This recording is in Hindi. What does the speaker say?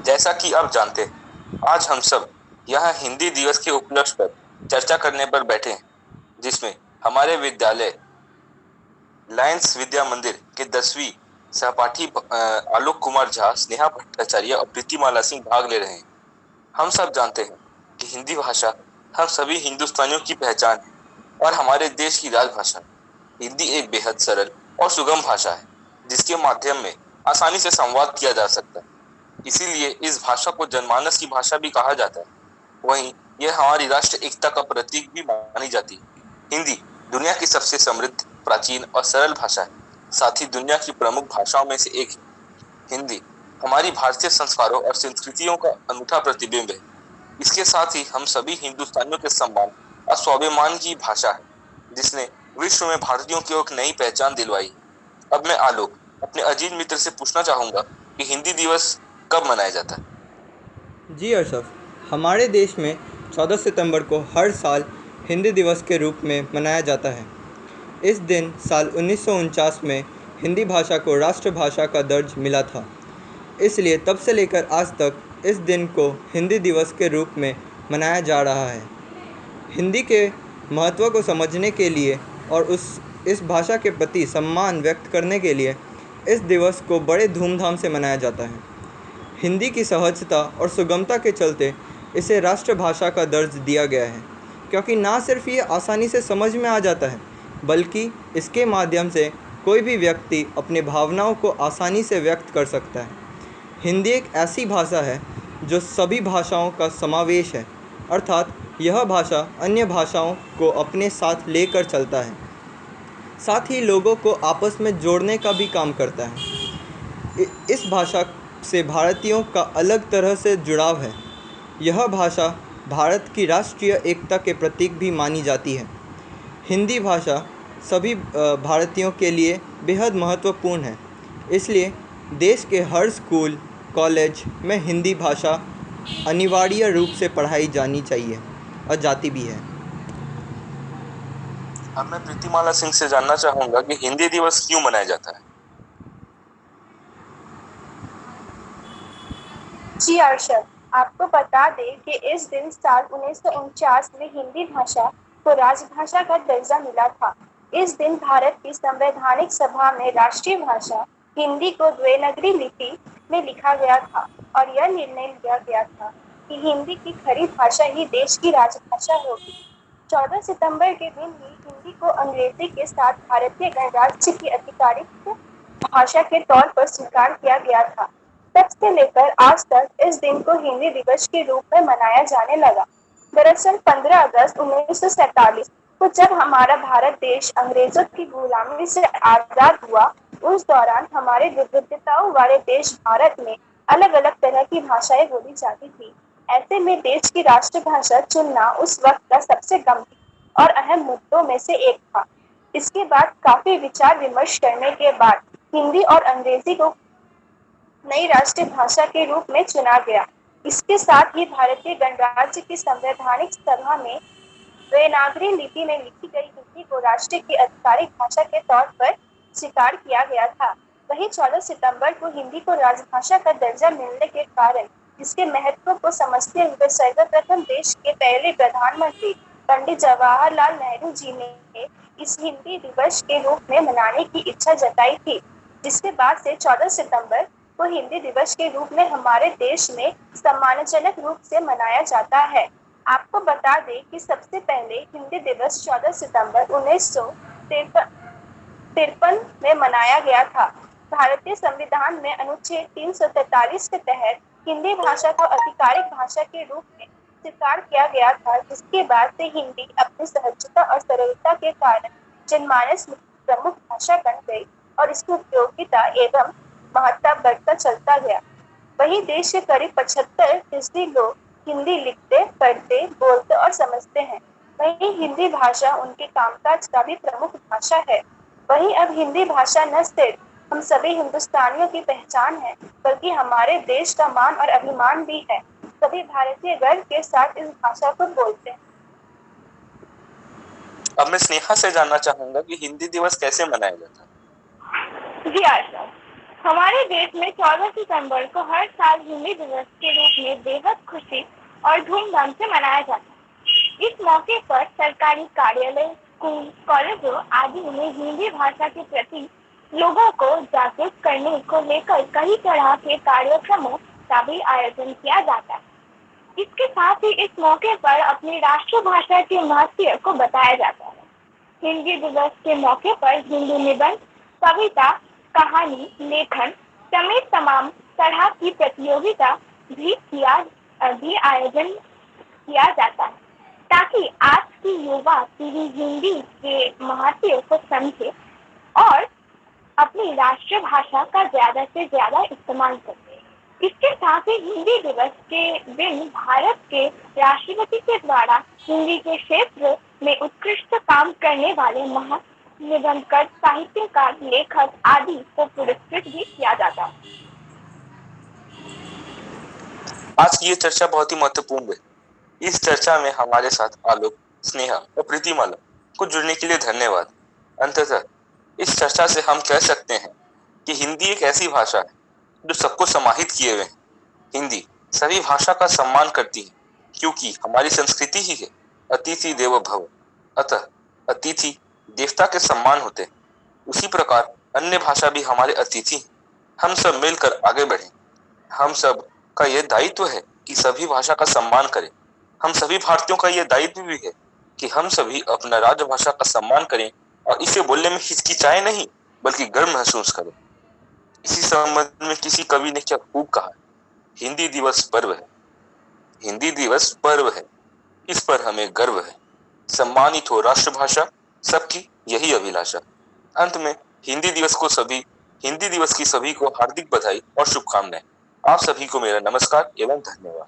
जैसा कि आप जानते हैं, आज हम सब यहाँ हिंदी दिवस के उपलक्ष्य पर चर्चा करने पर बैठे हैं, जिसमें हमारे विद्यालय लायंस विद्या मंदिर के 10वीं सहपाठी आलोक कुमार झा, स्नेहा भट्टाचार्य और प्रीतिमाला सिंह भाग ले रहे हैं। हम सब जानते हैं कि हिंदी भाषा हम सभी हिंदुस्तानियों की पहचान है और हमारे देश की राजभाषा है। हिंदी एक बेहद सरल और सुगम भाषा है, जिसके माध्यम में आसानी से संवाद किया जा सकता है। इसीलिए इस भाषा को जनमानस की भाषा भी कहा जाता है। वहीं यह हमारी राष्ट्र एकता का प्रतीक भी मानी जाती है। हिंदी दुनिया की सबसे समृद्ध, प्राचीन और सरल भाषा है। साथ ही दुनिया की प्रमुख भाषाओं में से एक है। हिंदी हमारी भारतीय संस्कारों और संस्कृतियों का अनूठा प्रतिबिंब है। इसके साथ ही हम सभी हिंदुस्तानियों के सम्मान और स्वाभिमान की भाषा है, जिसने विश्व में भारतीयों को एक नई पहचान दिलवाई। अब मैं आलोक अपने अजीज मित्र से पूछना चाहूंगा कि हिंदी दिवस कब मनाया जाता है। जी अरशफ, हमारे देश में 14 सितंबर को हर साल हिंदी दिवस के रूप में मनाया जाता है। इस दिन साल 1949 में हिंदी भाषा को राष्ट्रभाषा का दर्ज मिला था। इसलिए तब से लेकर आज तक इस दिन को हिंदी दिवस के रूप में मनाया जा रहा है। हिंदी के महत्व को समझने के लिए और इस भाषा के प्रति सम्मान व्यक्त करने के लिए इस दिवस को बड़े धूमधाम से मनाया जाता है। हिंदी की सहजता और सुगमता के चलते इसे राष्ट्रभाषा का दर्ज दिया गया है, क्योंकि ना सिर्फ ये आसानी से समझ में आ जाता है, बल्कि इसके माध्यम से कोई भी व्यक्ति अपनी भावनाओं को आसानी से व्यक्त कर सकता है। हिंदी एक ऐसी भाषा है जो सभी भाषाओं का समावेश है, अर्थात यह भाषा अन्य भाषाओं को अपने साथ लेकर चलता है, साथ ही लोगों को आपस में जोड़ने का भी काम करता है। इस भाषा से भारतीयों का अलग तरह से जुड़ाव है। यह भाषा भारत की राष्ट्रीय एकता के प्रतीक भी मानी जाती है। हिंदी भाषा सभी भारतीयों के लिए बेहद महत्वपूर्ण है। इसलिए देश के हर स्कूल, कॉलेज में हिंदी भाषा अनिवार्य रूप से पढ़ाई जानी चाहिए और जाती भी है। अब मैं प्रीतिमाला सिंह से जानना चाहूंगा कि हिंदी दिवस क्यों मनाया जाता है। जी अर्शद, आपको बता दें कि इस दिन साल 1949 में हिंदी भाषा को राजभाषा का दर्जा मिला था। इस दिन भारत की संवैधानिक सभा में राष्ट्रीय भाषा हिंदी को देवनागरी लिपि में लिखा गया था और यह निर्णय लिया गया था कि हिंदी की खड़ी भाषा ही देश की राजभाषा होगी। 14 सितंबर के दिन ही हिंदी को अंग्रेजी के साथ भारतीय गणराज्य की आधिकारिक भाषा के तौर पर स्वीकार किया गया था। तब से लेकर आज तक इस दिन को हिंदी दिवस के रूप में मनाया जाने लगा। दरअसल 15 अगस्त 1947 को जब हमारा भारत देश अंग्रेजों की गुलामी से आजाद हुआ, उस दौरान हमारे विविधताओं वाले देश भारत में अलग अलग तरह की भाषाएं बोली जाती थी। ऐसे में देश की राष्ट्रभाषा चुनना उस वक्त का सबसे गंभीर और अहम मुद्दों में से एक था। इसके बाद काफी विचार विमर्श करने के बाद हिंदी और अंग्रेजी को नई राष्ट्रीय भाषा के रूप में चुना गया। इसके साथ ही भारतीय गणराज्य की संवैधानिक सभा में देवनागरी लिपि में लिखी गई हिंदी को राष्ट्र की आधिकारिक भाषा के तौर पर स्वीकार किया गया था। वहीं 14 सितंबर को हिंदी को राजभाषा का दर्जा मिलने के कारण इसके महत्व को समझते हुए सर्वप्रथम देश के पहले प्रधानमंत्री पंडित जवाहरलाल नेहरू जी ने इस हिंदी दिवस के रूप में मनाने की इच्छा जताई थी, जिसके बाद से 14 सितंबर को हिंदी दिवस के रूप में हमारे देश में सम्मानजनक रूप से मनाया जाता है। आपको बता दें कि सबसे पहले हिंदी दिवस 14 सितंबर 1953 में मनाया गया था। भारतीय संविधान में अनुच्छेद 343 के तहत हिंदी भाषा को आधिकारिक भाषा के रूप में स्वीकार किया गया था, जिसके बाद से हिंदी अपनी सहजता और सरलता के कारण जनमानस में प्रमुख भाषा बन गई और इसकी उपयोगिता एवं महत्ता बढ़ता चलता गया। वहीं देश के करीब 75% लोग हिंदी लिखते, पढ़ते, बोलते और समझते हैं। वहीं हिंदी भाषा उनके कामकाज का भी प्रमुख भाषा है। वहीं अब हिंदी भाषा न सिर्फ हम सभी हिंदुस्तानियों की पहचान है, बल्कि हमारे देश का मान और अभिमान भी है। सभी भारतीय गर्व के साथ इस भाषा को बोलते हैं। अब मैं स्नेहा से जानना चाहूंगा कि हिंदी दिवस कैसे मनाया जाता है। जी आशा, हमारे देश में 14 सितंबर को हर साल हिंदी दिवस के रूप में बेहद खुशी और धूमधाम से मनाया जाता है। इस मौके पर सरकारी कार्यालय, स्कूल, कॉलेजों आदि में हिंदी भाषा के प्रति लोगों को जागरूक करने को लेकर कई तरह के कार्यक्रमों का भी आयोजन किया जाता है। इसके साथ ही इस मौके पर अपनी राष्ट्रभाषा के महत्व को बताया जाता है। हिंदी दिवस के मौके पर हिंदी निबंध, कविता, कहानी, लेखन समेत तमाम तरह की प्रतियोगिता भी आयोजन किया जाता है ताकि आज की युवा पीढ़ी हिंदी के महत्व को समझे और अपनी राष्ट्रभाषा का ज्यादा से ज्यादा इस्तेमाल करे। इसके साथ ही हिंदी दिवस के दिन भारत के राष्ट्रपति के द्वारा हिंदी के क्षेत्र में उत्कृष्ट काम करने वाले महान निबंधकार, साहित्यकार, लेखक आदि को पुरस्कृत भी किया जाता है। आज की ये चर्चा बहुत ही महत्वपूर्ण है। इस चर्चा में हमारे साथ आलोक, स्नेहा और प्रीतिमाला को जुड़ने के लिए धन्यवाद। अंततः इस चर्चा से हम कह सकते हैं कि हिंदी एक ऐसी भाषा है जो सबको समाहित किए हुए है। हिंदी सभी भाषा का सम्मान करती है क्योंकि हमारी संस्कृति ही है अतिथि देवो भव। अतः अतिथि देवता के सम्मान होते हैं। उसी प्रकार अन्य भाषा भी हमारे अतिथि हैं। हम सब मिलकर आगे बढ़ें। हम सब का यह दायित्व है कि सभी भाषा का सम्मान करें। हम सभी भारतीयों का यह दायित्व भी है कि हम सभी अपना राजभाषा का सम्मान करें और इसे बोलने में हिचकिचाए नहीं बल्कि गर्व महसूस करें। इसी संबंध में किसी कवि ने क्या खूब कहा, हिंदी दिवस पर्व है। हिंदी दिवस पर्व है, इस पर हमें गर्व है। सम्मानित हो राष्ट्रभाषा, सबकी यही अभिलाषा। अंत में हिंदी दिवस की सभी को हार्दिक बधाई और शुभकामनाएं। आप सभी को मेरा नमस्कार एवं धन्यवाद।